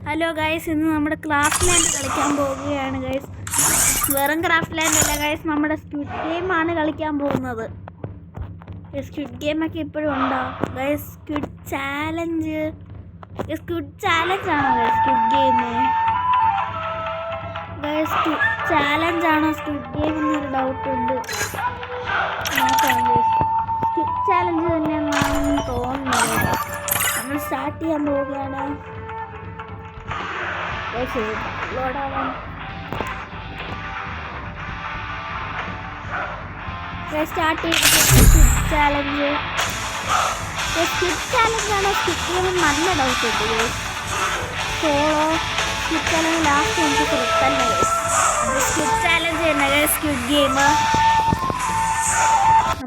Hello guys, ഇന്ന് നമ്മുടെ craft land കളിക്കാൻ പോവുകയാണ് ഗൈസ്. വെറും ക്രാഫ്റ്റ് ലാൻഡ് അല്ല ഗൈസ്, നമ്മുടെ സ്ക്വിഡ് ഗെയിമാണ് കളിക്കാൻ പോകുന്നത്. സ്ക്വിഡ് ഗെയിമൊക്കെ ഇപ്പോഴും ഉണ്ടോ ഗൈസ്? സ്ക്വിഡ് ചാലഞ്ച് ആണോ guys squid game? Guys challenge ആണോ സ്ക്വിഡ് ഗെയിം എന്നൊരു ഡൗട്ട് ഉണ്ട്. നോക്കാം ഗൈസ്, സ്ക്വിഡ് ചാലഞ്ച് തന്നെയാണെന്ന് തോന്നുന്നത്. നമ്മൾ സ്റ്റാർട്ട് ചെയ്യാൻ പോവുകയാണ്. ലോഡാവാൻ സ്റ്റാർട്ട് ചെയ്തിട്ട് ചാലഞ്ച് ആണോ സ്കിപ്പ് ഗെയിം നല്ല ഡൗട്ട് ഉണ്ട്. സോളോ സ്കിപ്പ് ചാലഞ്ച് ലാസ്റ്റ് എനിക്ക് കൊടുത്തല്ലേ. സ്കിപ്പ് ചാലഞ്ച് തന്നെ സ്ക്വിഡ് ഗെയിം.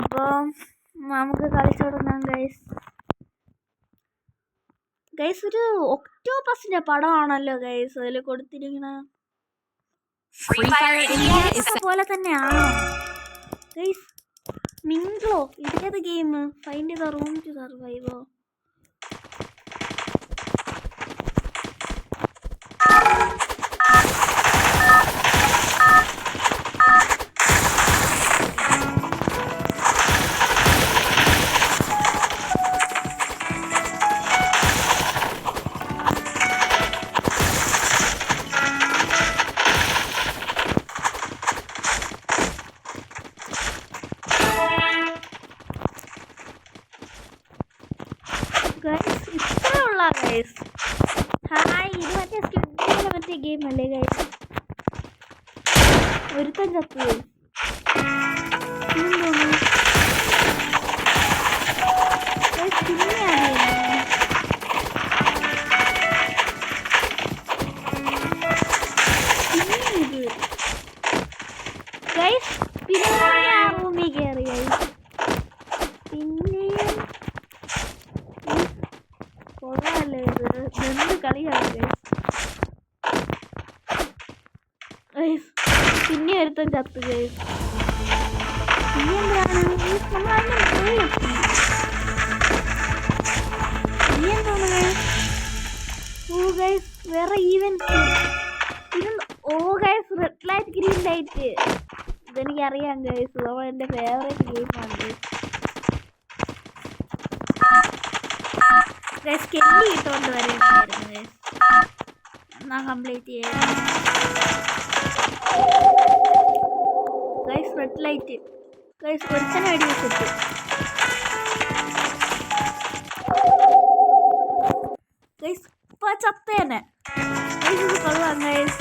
അപ്പോൾ നമുക്ക് കളിച്ചു തുടങ്ങാം ഗൈസ്. ഗൈസ് ഒരു ഒക്ടോപസിന്റെ പടമാണല്ലോ ഗൈസ് അതിൽ കൊടുത്തിരിക്കണ. പോലെ തന്നെയാണോ ഗൈസ്? മിംഗ്ലോ ഇതേത് game? Find the room to സർവൈവോ? ഹായ്, ഇത് മറ്റേ സ്ക്വിഡ് മറ്റേ ഗെയിം അല്ലേ ഗൈസ്? ഒരുത്തൻ ചത്തു. റൂമിൽ കയറി ഗൈസ്. പിന്നെയും കൊള്ളാല്ലേ ഇത്? എന്ത് കളിയാണ് ഗൈസ്. പിന്നെ ഒരുത്തൻ ചത്തു ഗൈസ്. പിന്നെ എന്താണ് എന്താണ് ഗൈസ്? ഓ ഗൈസ്, വേറെ ഈവൻസ്. ഓ guys, red light green light ഇതെനിക്കറിയാം ഗൈസ്. അത് എൻ്റെ ഫേവറേറ്റ് ഗെയിമാണ് ഗൈസ്. കെല്ലി ഇട്ടുകൊണ്ട് വരേണ്ടായിരുന്നു ഗൈസ്. എന്നാ കംപ്ലീറ്റ് ചെയ്യാം ഗൈസ്. റെഡ് ലൈറ്റ് ഗൈസ്, ഒരുത്തനെ അടി വെച്ചിട്ട് ഗൈസ്. ഇപ്പൊ ചത്തേനെ ഗൈസ്. ഇത് കൊള്ളാം ഗൈസ്,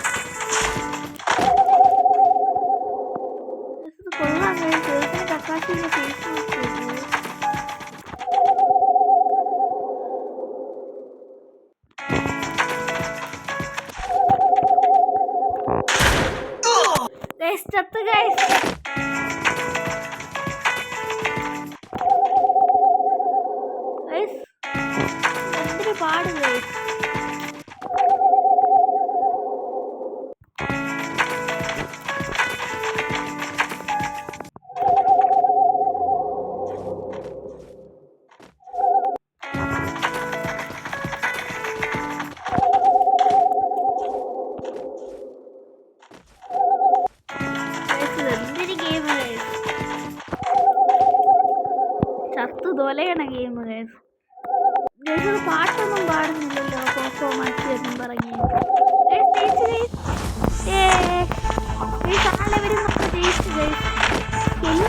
ഇത് കൊള്ളാം ഗൈസ്. ഒരുത്തനെ കക്കാശിന്റെ ഫേസ് ഗൈസ്. ചത്ത് ഗൈസ്. ഗൈസ് എന്തൊരു പാട് ഗൈസ്. ചത്തു തൊലയണ ഗെയിം ഗൈസ്. ഗൈസ് പാട്ടൊന്നും പാടുന്നില്ലല്ലോ. കോക്കോ മാറ്റി എന്നും പറഞ്ഞ്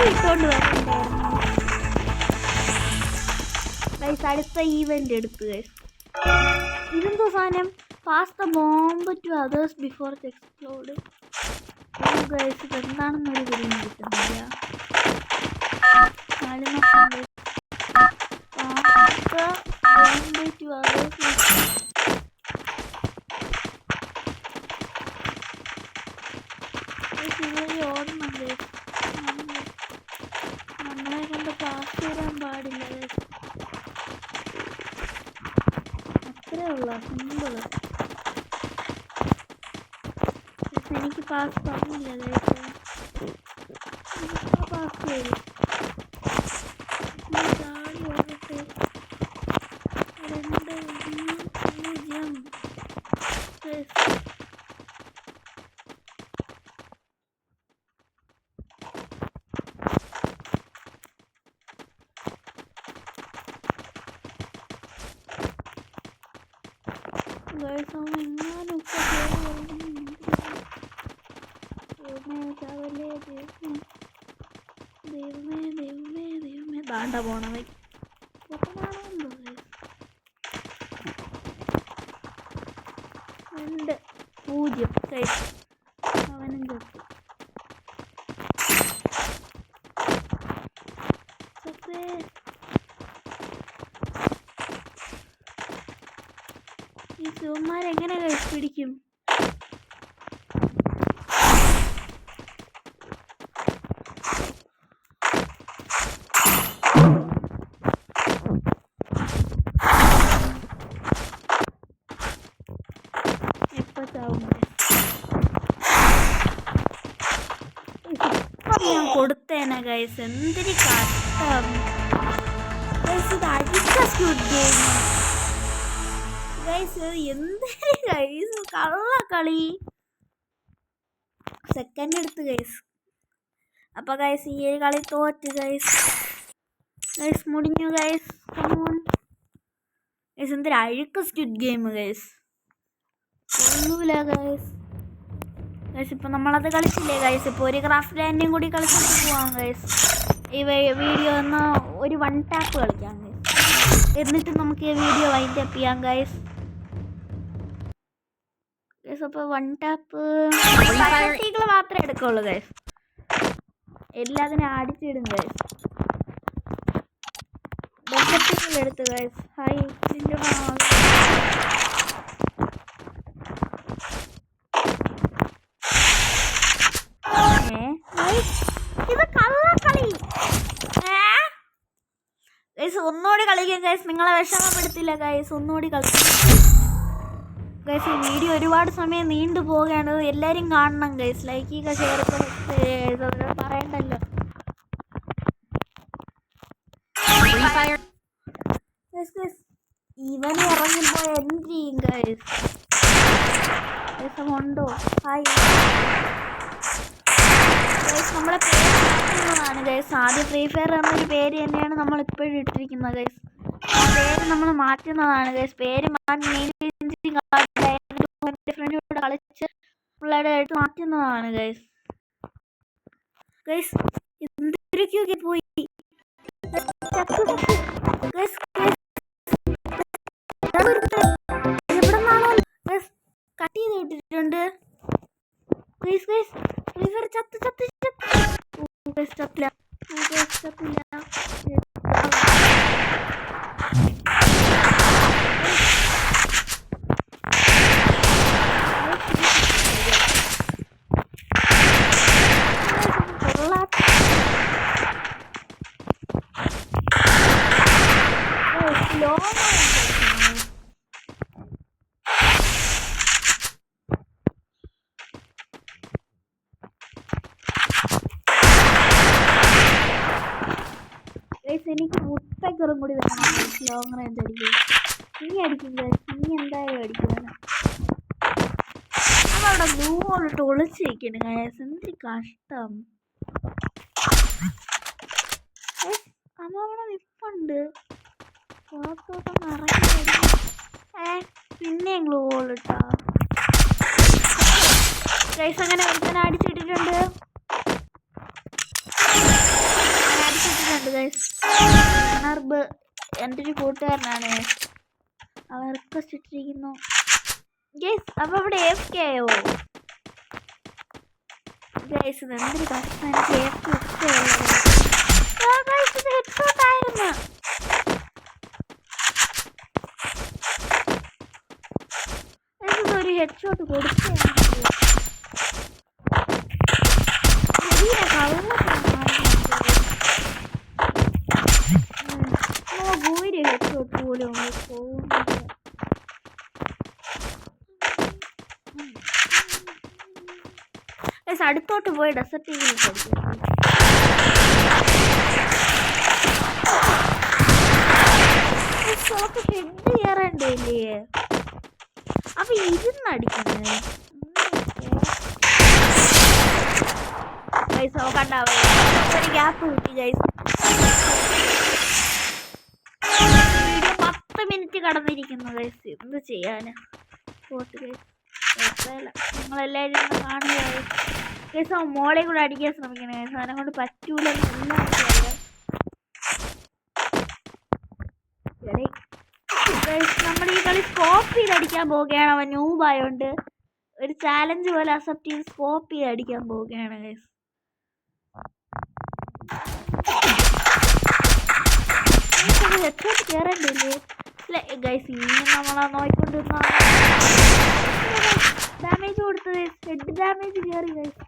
ഇട്ടോണ്ട് വരണ്ടായിരുന്നു ഗൈസ്. അടുത്ത ഈവന്റ് എടുത്തു ഗൈസ്. ഇതെന്തോ സാധനം? Pass the bomb to others before the explode. Guys ഇതെന്താണെന്നൊരു പിടിയും കിട്ടുന്നില്ല. ഓടുന്നുണ്ട്. നമ്മളെ കൊണ്ട് പാസ് ചെയ്യാൻ പാടില്ല. അത്രേ ഉള്ള സിമ്പിള്. എനിക്ക് പാസ് പറഞ്ഞില്ല പാസ് ചെയ്തു. ഗൈസ് അവൻ എങ്ങാനും ദൈവമേ ദാണ്ട പോണവൻ പൊട്ടനാണോ 2-0 ഗൈസ് അവനും ചത്തു. ഈ ശിവന്മാരെങ്ങനെ കഴിച്ച് പിടിക്കും? എപ്പോ ചാവും? ഞാൻ കൊടുത്തേനെ ഗൈസ്. എന്തൊരു കഷ്ടം ഗൈസ്. ഇത് അടിച്ച സ്ക്വിഡ് ഗെയിം ഗൈസ്. എന്തൊരു ഗൈസ് കള്ളക്കളി. സെക്കൻഡ് എടുത്ത് ഗൈസ്. അപ്പൊ ഗൈസ് ഈ ഒരു കളി തോറ്റ് ഗൈസ്. ഗൈസ് മുടിഞ്ഞു ഗൈസ്. ഗൈസ് എന്തൊരു അഴുക്ക സ്ക്വിഡ് ഗെയിം ഗൈസ്. ഒന്നുമില്ല ഗൈസ്. ഗൈസ് ഇപ്പൊ നമ്മളത് കളിച്ചില്ലേ ഗൈസ്. ഇപ്പൊ ഒരു ക്രാഫ്റ്റ് ലാൻഡും കൂടി കളിച്ചിട്ട് പോവാം ഗൈസ്. ഈ വീഡിയോ ഒന്ന് ഒരു 1 ടാപ്പ് കളിക്കാം ഗൈസ്. എന്നിട്ട് നമുക്ക് ഈ വീഡിയോ വൈൻഡ് അപ്പ് ചെയ്യാം ഗൈസ്. ഗൈസ് അപ്പോൾ 1 ടാപ്പ് മാത്രമേ എടുക്കുള്ളൂ ഗൈസ്. എല്ലാത്തിനും അടിച്ചിടും ഗൈസ്. എടുത്ത് ഗൈസ്. ഹായ് ഇത് കള്ളക്കളി ഗൈസ്. ഒന്നുകൂടി കളിക്കാം ഗൈസ്. നിങ്ങളെ വിഷമപ്പെടുത്തില്ല ഗൈസ്. ഒന്നുകൂടി കളിക്കാം ഗൈസ്. ഈ വീഡിയോ ഒരുപാട് സമയം നീണ്ടു പോവുകയാണ്. എല്ലാവരും കാണണം ഗൈസ്. ലൈക്ക് ചെയ്യുക, ഷെയർ ചെയ്യുക, പറയണ്ടല്ലോ ഗൈസ്. ഇവൻ ഇറങ്ങുമ്പോൾ എൻട്രി ചെയ്യും ഗൈസ്. ഉണ്ടോ? Hi guys. നമ്മളെ പേര് മാറ്റുന്നതാണ് ഗൈസ്. ആദ്യം ഫ്രീ ഫയർ എന്നൊരു പേര് തന്നെയാണ് നമ്മൾ ഇപ്പോഴും ഇട്ടിരിക്കുന്നത് ഗൈസ്. ആ പേര് നമ്മൾ മാറ്റുന്നതാണ് ഗൈസ്. പേര് ഫ്രണ്ടിലൂടെ കളിച്ച് പിള്ളേരുടെ ആയിട്ട് മാറ്റുന്നതാണ് ഗൈസ്. ഗൈസ് എന്തൊക്കെ പോയി എവിടെന്നാണോ ഗൈസ് കട്ട് ചെയ്ത് വിട്ടിട്ടുണ്ട് ഗൈസ്. ഗൈസ് ഫ്രീ ഫയർ ചത്ത് ചത്തില്ല. എനിക്ക് മുട്ടക്കറും കൂടി വേണം ലോങ് റേഞ്ച് അടിക്കും. നീ അടിക്കും ഗൈസ്. നീ എന്തായാലും അടിക്കുവാണ്. അതവിടെ ഗ്ലൂവോളിട്ട് ഒളിച്ചിരിക്കുന്നു ഗൈസ്. എന്തൊരു കഷ്ടം. അമ്മ അവിടെ നിപ്പുണ്ട്. പുറത്തോട്ടൊന്ന് ഇറങ്ങി പിന്നെയും ഗ്ലൂവോളിട്ടാ ഗൈസ്. അങ്ങനെ ഒരുത്തനെ അടിച്ചിട്ടിട്ടുണ്ട് ഗൈസ്. അനർബ് എൻ്റെ ഒരു കൂട്ടുകാരനാണ്. അവൻ റിക്വസ്റ്റ് ഇട്ടിരിക്കുന്നു ഗൈസ്. അപ്പൊ അവിടെ AFK ആയോ ഗൈസ്? എന്തൊരു കഷ്ടം. എനിക്ക് AFK ഇത് ഹെഡ്ഷോട്ട് ആയിരുന്നു. ഒരു ഹെഡ്ഷോട്ട് കൊടുത്തേ പോലും അടുത്തോട്ട് പോയി ഡെസർട്ട് ഹെഡ് കയറണ്ടേ? അപ്പൊ ഇരുന്ന് അടിക്കുന്നത് കണ്ടാവേ. ഒരു ഗ്യാപ്പ് കിട്ടി ഗൈസ്. വീഡിയോ 10 മിനിറ്റ് കടന്നിരിക്കുന്നു ഗൈസ്. എന്ത് ചെയ്യാന്? നിങ്ങളെല്ലാവരും കാണുക കേസ് മോളെ കൂടെ അടിക്കാൻ ശ്രമിക്കണേ. സാധനം കൊണ്ട് പറ്റൂലെന്ന് എല്ലാവർക്കും നമ്മൾ ഈ കളി സ്കോപ്പ് ചെയ്ത് അടിക്കാൻ പോവുകയാണ്. അവൻ ന്യൂബായോണ്ട് ഒരു ചാലഞ്ച് പോലെ അക്സെപ്റ്റ് ചെയ്ത് സ്കോപ്പ് ചെയ്ത് അടിക്കാൻ പോവുകയാണ് ഗൈസ്. Headshot കയറണ്ടില്ലേ guys? ഇനി നമ്മളാ നോക്കിക്കൊണ്ടിരുന്ന ഡാമേജ് കൊടുത്തത് ഹെഡ് ഡാമേജ് കയറി ഗൈസ്.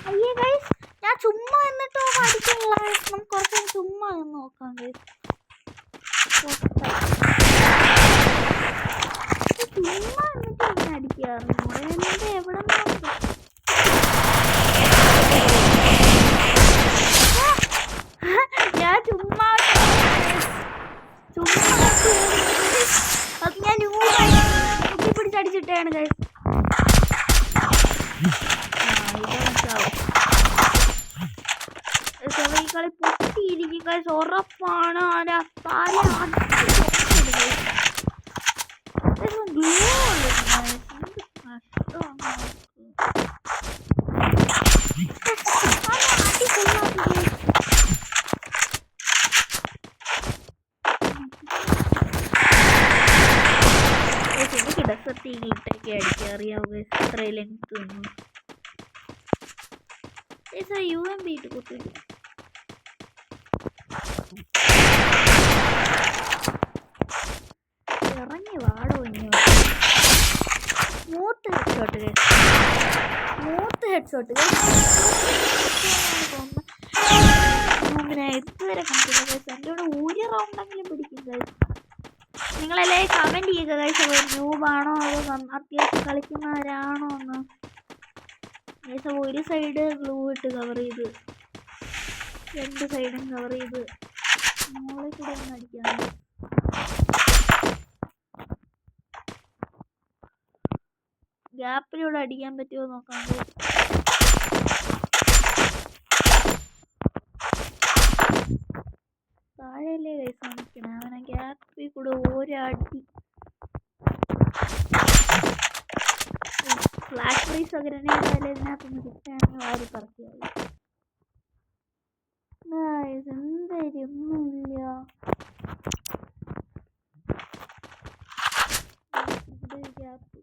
അയ്യേ ഗൈസ്, ഞാൻ ചുമ്മാ എന്നിട്ടോ അടിക്കാനുള്ള നമുക്ക് കുറച്ച് ചുമ്മാ നോക്കാം ഗൈസ്. ചുമ്മാ എന്നിട്ട് ഇങ്ങനെ അടിക്കാറുണ്ട് എന്റെ എവിടെ ഞാൻ ചുമ്മാ അത് ഞാൻ കുത്തി പിടിച്ചടിച്ചിട്ടാണ് ഗൈസ്. ഈ കളി പൊട്ടിയിരിക്കും ഗൈസ്, ഉറപ്പാണ്. എനിക്ക് ഡെസർട്ട് ഇട്ടൊക്കെ അടിക്കാൻ അറിയാവുക എത്ര ലെങ്ത് ഒന്നും UMP ഇട്ട് കുത്തില്ല. ഇറങ്ങി വാടോ ഇനി. സ്മൂത്ത് ഹെഡ്ഷോട്ട് ഇതുവരെ കണ്ടില്ല ഗൈസ്. എൻ്റെ കൂടെ ഒരു റൗണ്ടെങ്കിലും പിടിക്കും ഗൈസ്. നിങ്ങളെല്ലാവരും കമൻറ്റ് ചെയ്യുക ഗൈസ്. അവർ ന്യൂബാണോ അതോ അത്യാവശ്യം കളിക്കുന്നവരാണോ എന്ന് ഗൈസ്. ഒരു സൈഡ് ഗ്ലൂ ഇട്ട് കവർ ചെയ്ത് രണ്ട് സൈഡും കവർ ചെയ്ത് മോളിൽ കൂടെ ഒന്ന് അടിക്കാം. ഗ്യാപ്പിലൂടെ അടിക്കാൻ പറ്റുമോ നോക്കാം. താഴെയല്ലേ കൈസ് കാണിക്കണേ, അവനെ ഗ്യാപ്പിൽ കൂടെ ഒരടി. ഫ്ലാഷ് ഫ്രീസ് ഗ്രനേഡ് ഇതിനകത്തൊന്ന് കിട്ടുകയാണെങ്കിൽ വാരി പറക്കിയായി. എന്തായാലും ഒന്നുമില്ല. ഗ്യാപ്പ്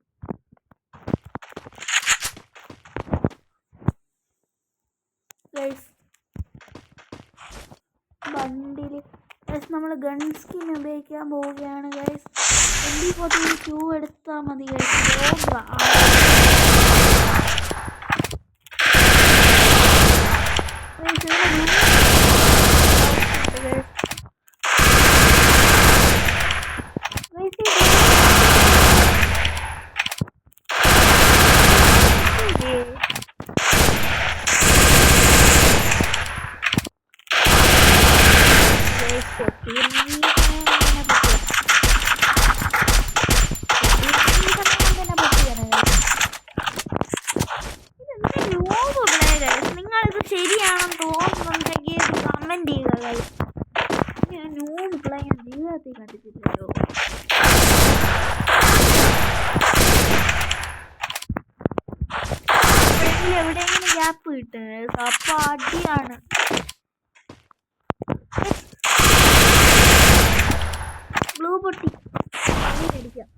ഗൈസ് ബണ്ടിൽ ഗൈസ് നമ്മൾ ഗൺ സ്കിൻ ഉപയോഗിക്കാൻ പോവുകയാണ് ഗൈസ്. 2042 എടുത്താൽ മതി ഗൈസ്. നിങ്ങളിത് ശരിയാണെന്ന് തോന്നുന്നുണ്ടെങ്കിൽ കമന്റ് ചെയ്യുക ഗൈസ്. ഞാൻ ന്യൂബ് പ്ലേ ഞാൻ ജീവിതത്തിൽ കണ്ടിട്ടില്ലല്ലോ. എവിടെയെങ്കിലും ഗ്യാപ്പ് കിട്ടുന്നത് അപ്പൊ അടിയാണ്. ബ്ലൂ പൊട്ടി അടിക്കാം.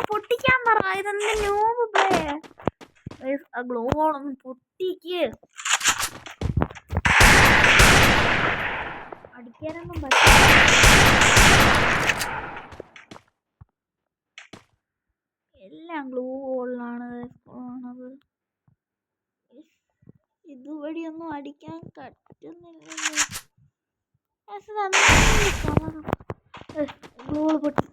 പൊട്ടിക്കാൻ പറ. ഇതെന്താ ന്യൂബ് പ്ലേ? ആ ഗ്ലോ ഒന്ന് പൊട്ടിക്ക്. അടിക്കാനൊന്നും പറ്റില്ല. എല്ലാം ഗ്ലൂ ഹോളിലാണ് പോണത്. ഇതുവഴിയൊന്നും അടിക്കാൻ പറ്റുന്നില്ലല്ലോ. ഗ്ലൂ പൊട്ടി.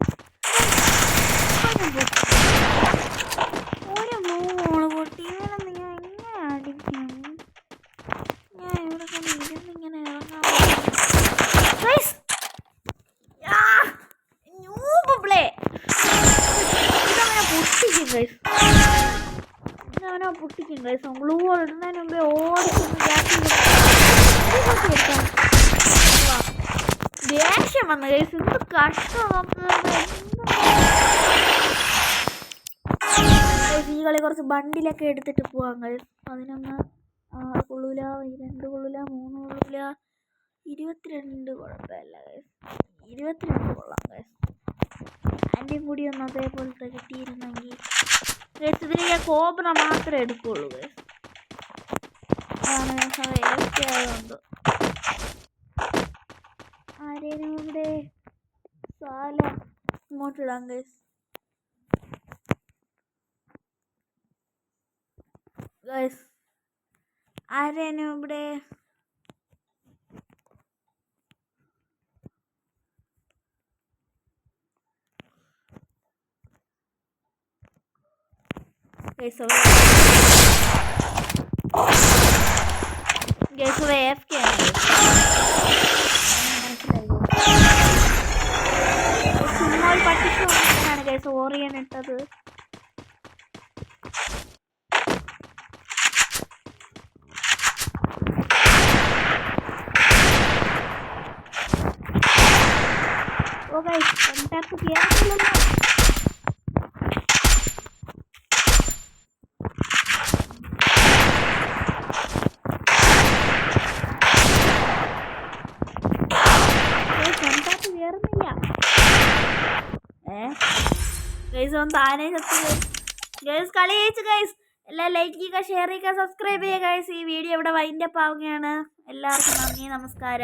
ഒരു ഗ്ലൂ ഹോള് പൊട്ടി. ഇവനൊന്ന് ഞാൻ എങ്ങനെ അടിക്കും? ഞാൻ ഇവിടെ ഇരുന്നിങ്ങനെ ഇറങ്ങാൻ പൊട്ടിക്കും ഗൈസ്. ഗ്ലൂ ഇടുന്നതിന് മുമ്പേ ദേഷ്യം വന്നു ഗൈസ്. എന്ത് കഷ്ടം നമുക്ക്. ഈ കളി കുറച്ച് ബണ്ടിലൊക്കെ എടുത്തിട്ട് പോവാം ഗൈസ്. 11 6 കൊള്ളൂല, 2 കൊള്ളൂല, 3 കൊള്ളൂല, 22 കുഴപ്പമില്ല ഗൈസ്. 22 കൊള്ളാം ഗൈസ്. അതിൻ്റെ കൂടി ഒന്ന് അതേപോലത്തെ കിട്ടിയിരുന്നെങ്കിൽ ഗൈസ്. ഇതിന് ഞാൻ കോബ്ര മാത്രമേ എടുക്കുള്ളൂ ഗൈസ്. ആയതുകൊണ്ട് ആരേനും ഇവിടെ സാല ഇങ്ങോട്ടിടാം ഗൈസ്. ഗൈസ് ആരേനും ഇവിടെ ഗൈസ് AFK ആണ്. സ്മോൾ പട്ടിഷോണ് ഗൈസ് ഓറിയൻ ഇട്ടത്. ഓ ഗൈസ് കോൺടാക്ട് ചെയ്യാറില്ലല്ലോ. ഗൈസ് ഒന്ന് താനെ ഗൈസ് കളി ജയിച്ചു ഗൈസ്. എല്ലാം ലൈക്ക് ചെയ്യുക, ഷെയർ ചെയ്യുക, സബ്സ്ക്രൈബ് ചെയ്യുക ഗൈസ്. ഈ വീഡിയോ ഇവിടെ വൈൻഡപ്പ് ആവുകയാണ്. എല്ലാവർക്കും നന്ദി, നമസ്കാരം.